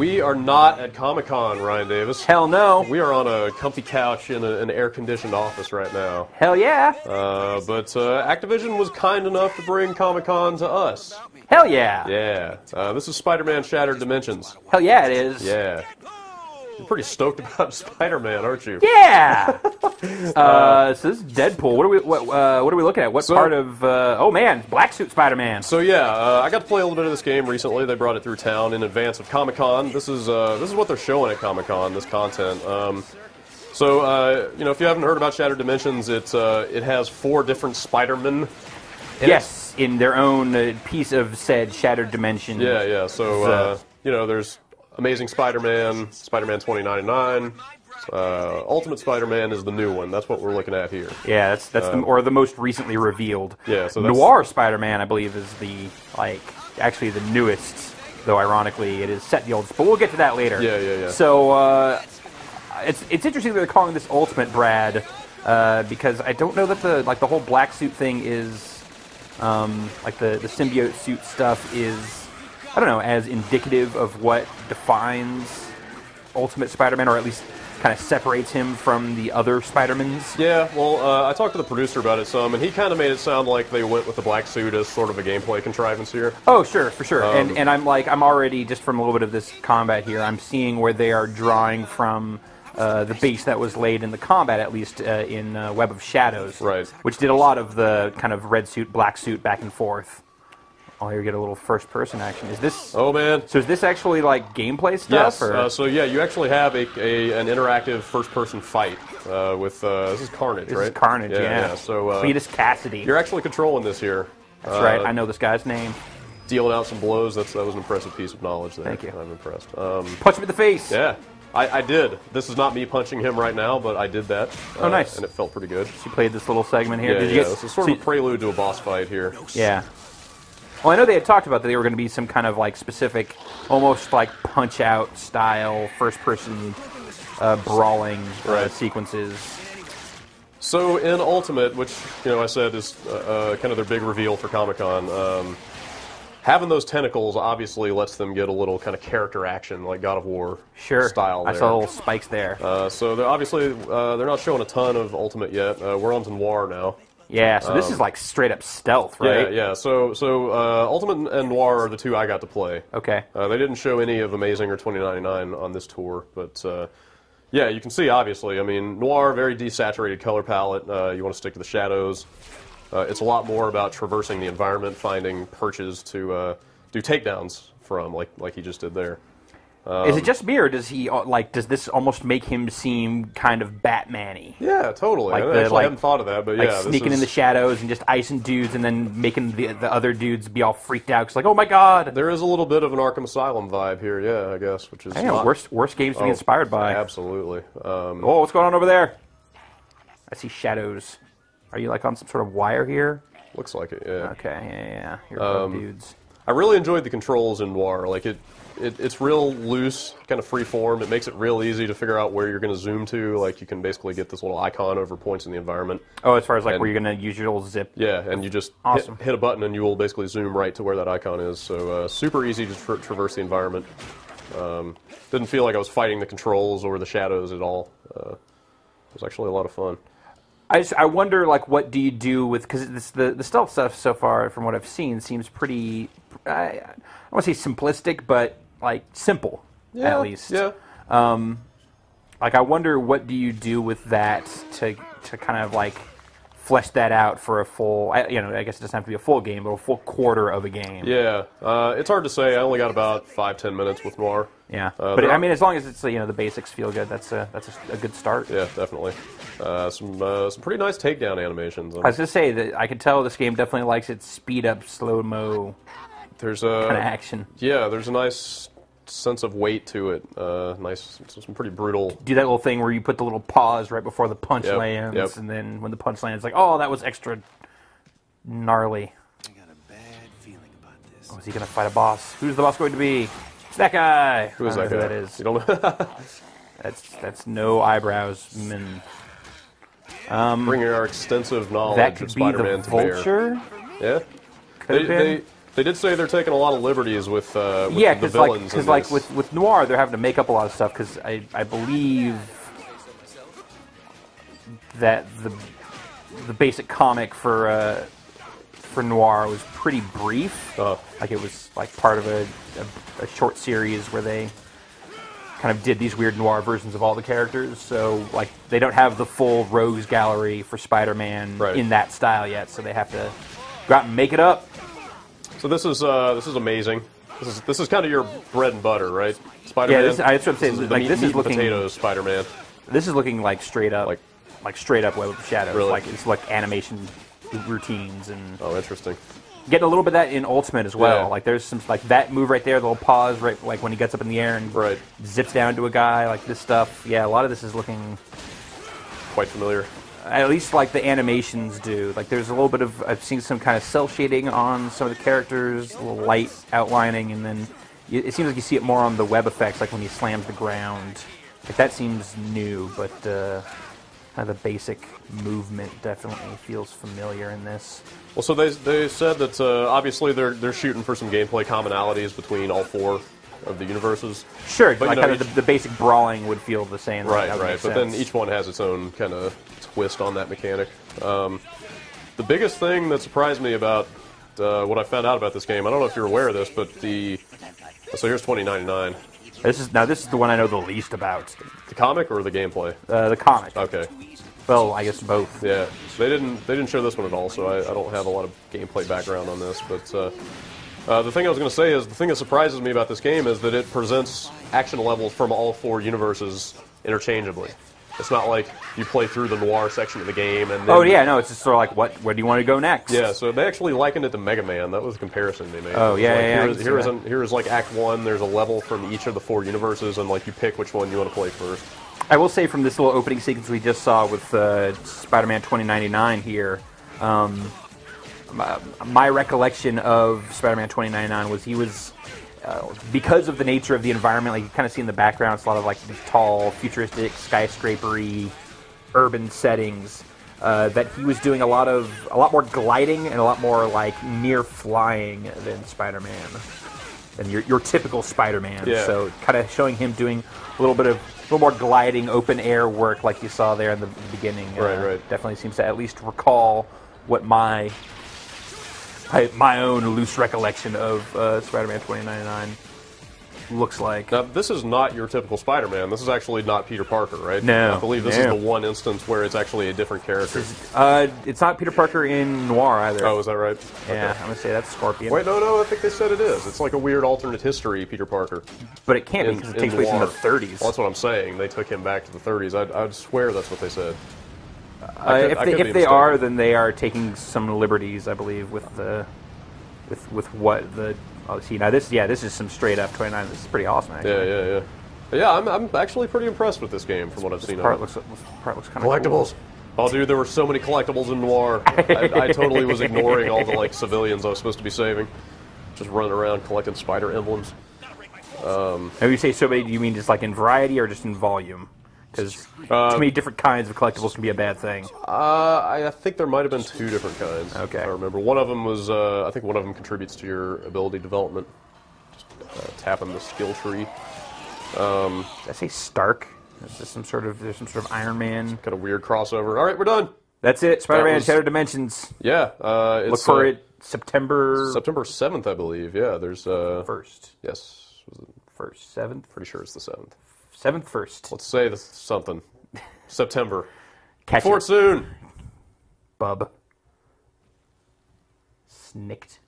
We are not at Comic-Con, Ryan Davis. Hell no. We are on a comfy couch in an air-conditioned office right now. Hell yeah. But Activision was kind enough to bring Comic-Con to us. Hell yeah. Yeah. This is Spider-Man Shattered Dimensions. Hell yeah, it is. Yeah. You're pretty stoked about Spider-Man, aren't you? Yeah. So this is Deadpool. What are we looking at? What part of? Oh man, Black Suit Spider-Man. So yeah, I got to play a little bit of this game recently. They brought it through town in advance of Comic-Con. This is what they're showing at Comic-Con. This content. So if you haven't heard about Shattered Dimensions, it has 4 different Spider-Men. Yes, in their own piece of said Shattered Dimension. Yeah. So there's Amazing Spider-Man, Spider-Man 2099. Ultimate Spider-Man is the new one. That's what we're looking at here. Yeah, that's the most recently revealed. Yeah, so that's, Noir Spider-Man, I believe, is actually the newest. Though ironically, it is set in the old. But we'll get to that later. Yeah. So it's interesting that they're calling this Ultimate, Brad, because I don't know that the whole black suit thing is the symbiote suit stuff is. I don't know, as indicative of what defines Ultimate Spider-Man, or at least kind of separates him from the other Spider-Mans. Yeah, well, I talked to the producer about it some, and he kind of made it sound like they went with the black suit as sort of a gameplay contrivance here. Oh, sure, for sure. And I'm already, just from a little bit of this combat here, I'm seeing where they are drawing from the base that was laid in the combat, at least in Web of Shadows. Right. Which did a lot of the kind of red suit, black suit, back and forth. Oh, here we get a little first-person action. Is this? Oh man! So is this actually like gameplay stuff? Yes. So yeah, you actually have an interactive first-person fight with this is Carnage, right? This is Carnage, yeah. So Cletus Cassidy. You're actually controlling this here. That's right. I know this guy's name. Dealing out some blows. That was an impressive piece of knowledge there. Thank you. I'm impressed. Punch him in the face. Yeah. I did. This is not me punching him right now, but I did that. Oh, nice. And it felt pretty good. So you played this little segment here. Yeah, this is sort of a prelude to a boss fight here. Yeah. Well, I know they had talked about that there were going to be some kind of specific, almost like Punch-Out style first-person brawling sequences. So in Ultimate, which I said is kind of their big reveal for Comic-Con, having those tentacles obviously lets them get a little kind of character action, like God of War style. I saw little spikes there. So they're not showing a ton of Ultimate yet. We're on to Noir now. Yeah, so this is like straight up stealth, right? Yeah. So Ultimate and Noir are the 2 I got to play. Okay. They didn't show any of Amazing or 2099 on this tour, but yeah, you can see obviously. I mean, Noir, very desaturated color palette. You want to stick to the shadows. It's a lot more about traversing the environment, finding perches to do takedowns from, like he just did there. Is it just me, or does he does this almost make him seem kind of Batman-y? Yeah, totally. I hadn't thought of that, but yeah, sneaking in the shadows and just icing dudes, and then making the other dudes be all freaked out because oh my god. There is a little bit of an Arkham Asylum vibe here, yeah, I guess, which is worst games to be inspired by. Absolutely. What's going on over there? I see shadows. Are you on some sort of wire here? Looks like it, yeah. Okay, yeah. Here are dudes. I really enjoyed the controls in Noir. It's real loose, kind of free form. It makes it real easy to figure out where you're going to zoom to. You can basically get this little icon over points in the environment. Oh, as far as where you're going to use your little zip. Yeah, and you just hit a button and you will basically zoom right to where that icon is. So super easy to traverse the environment. Didn't feel like I was fighting the controls or the shadows at all. It was actually a lot of fun. I wonder, what do you do with, because the stealth stuff so far, from what I've seen, seems pretty, I don't want to say simplistic, but, simple, at least. Yeah. I wonder what do you do with that to kind of, flesh that out for a full, I guess it doesn't have to be a full game, but a full quarter of a game. Yeah. It's hard to say. I only got about 5-10 minutes with Noir. Yeah. But, as long as it's, the basics feel good, that's a good start. Yeah, definitely. Some pretty nice takedown animations. I was going to say that I can tell this game definitely likes its speed-up, slow-mo kind of action. Yeah, there's a nice sense of weight to it. Some pretty brutal. Do that little thing where you put the little pause right before the punch lands, and then when the punch lands, it's oh, that was extra gnarly. I got a bad feeling about this. Oh, is he going to fight a boss? Who's the boss going to be? It's that guy. Who is that guy? Who that is. You don't know? That's no eyebrows, man. Bringing our extensive knowledge of Spider-Man to bear. Vulture? Yeah. Could have been. They did say they're taking a lot of liberties with Yeah, the because villains. with Noir, they're having to make up a lot of stuff because I believe that the basic comic for Noir was pretty brief. Like it was like part of a short series where they kind of did these weird Noir versions of all the characters. So like they don't have the full rogues gallery for Spider-Man in that style yet. So they have to go out and make it up. So this is amazing. This is kind of your bread and butter, right? Spider-Man. Yeah, that's what I'm saying. Like this is looking potatoes Spider-Man. This is looking like straight up, like straight up Web of Shadows. Really? Like it's like animation routines and Oh, interesting. getting a little bit of that in Ultimate as well. Yeah. Like there's some like that move right there, the little pause right like when he gets up in the air and zips down to a guy, like this stuff. Yeah, a lot of this is looking Quite familiar. at least like the animations do. Like there's a little bit of I've seen some kind of cell shading on some of the characters, a little light outlining, and then it seems like you see it more on the web effects, like when he slams the ground. Like that seems new, but kind of the basic movement definitely feels familiar in this. Well, so they said that obviously they're shooting for some gameplay commonalities between all four of the universes. Sure, But, like you know, kind of the basic brawling would feel the same. Right, that would right. make But then sense. each one has its own kind of twist on that mechanic. The biggest thing that surprised me about what I found out about this game, I don't know if you're aware of this, but so here's 2099. This is the one I know the least about. The comic or the gameplay? The comic. Okay. Well, I guess both. Yeah, they didn't show this one at all, so I don't have a lot of gameplay background on this. But the thing I was going to say is the thing that surprises me about this game is that it presents action levels from all four universes interchangeably. It's not like you play through the Noir section of the game and then, Oh yeah, no, it's just sort of like where do you want to go next? yeah. So they actually likened it to Mega Man. That was the comparison they made. Oh, It was yeah, like, yeah, I can see here's like Act 1. There's a level from each of the four universes, and like you pick which one you want to play first. I will say from this little opening sequence we just saw with Spider-Man 2099 here, my recollection of Spider-Man 2099 was he was, because of the nature of the environment, like you kind of see in the background, it's a lot of like these tall, futuristic, skyscrapery, urban settings, that he was doing a lot more gliding and a lot more like near flying than Spider-Man, than your typical Spider-Man. Yeah. So kind of showing him doing a little more gliding, open air work like you saw there in the beginning. Right. Definitely seems to at least recall what my own loose recollection of Spider-Man 2099 looks like. Now, this is not your typical Spider-Man. This is actually not Peter Parker, right? No. I believe this is the one instance where it's actually a different character. It's not Peter Parker in Noir either. Oh, is that right? Yeah, Okay. I'm gonna say that's Scorpion. Wait, no, I think they said it is. It's like a weird alternate history Peter Parker. But it can't be because it takes place in the Noir. 30s. Well, that's what I'm saying. They took him back to the 30s. I'd swear that's what they said. I could be If they mistaken. are, then they are taking some liberties, I believe, with what the. Oh, see now this is some straight up 29. This is pretty awesome actually. Yeah, I'm actually pretty impressed with this game from what I've seen. Part of it. looks kind of Collectibles. Oh, dude, there were so many collectibles in Noir. I totally was ignoring all the like civilians I was supposed to be saving. Just running around collecting spider emblems. When you say so many, do you mean just like in variety or just in volume? Because too many different kinds of collectibles can be a bad thing. I think there might have been two different kinds. Okay. If I remember. One of them was, I think one of them contributes to your ability development. Just tapping the skill tree. Did I say Stark? Is this some sort of Iron Man? Kind of weird crossover. All right, we're done. That's it. Spider-Man was- Shattered Dimensions. Yeah. It's, Look for it September September 7th, I believe. Yeah, there's... 1st. Yes. Was it? 1st, 7th? Pretty sure it's the 7th. 7th, 1st. Let's say something. September. Catch For it, it soon. bub. Snicked.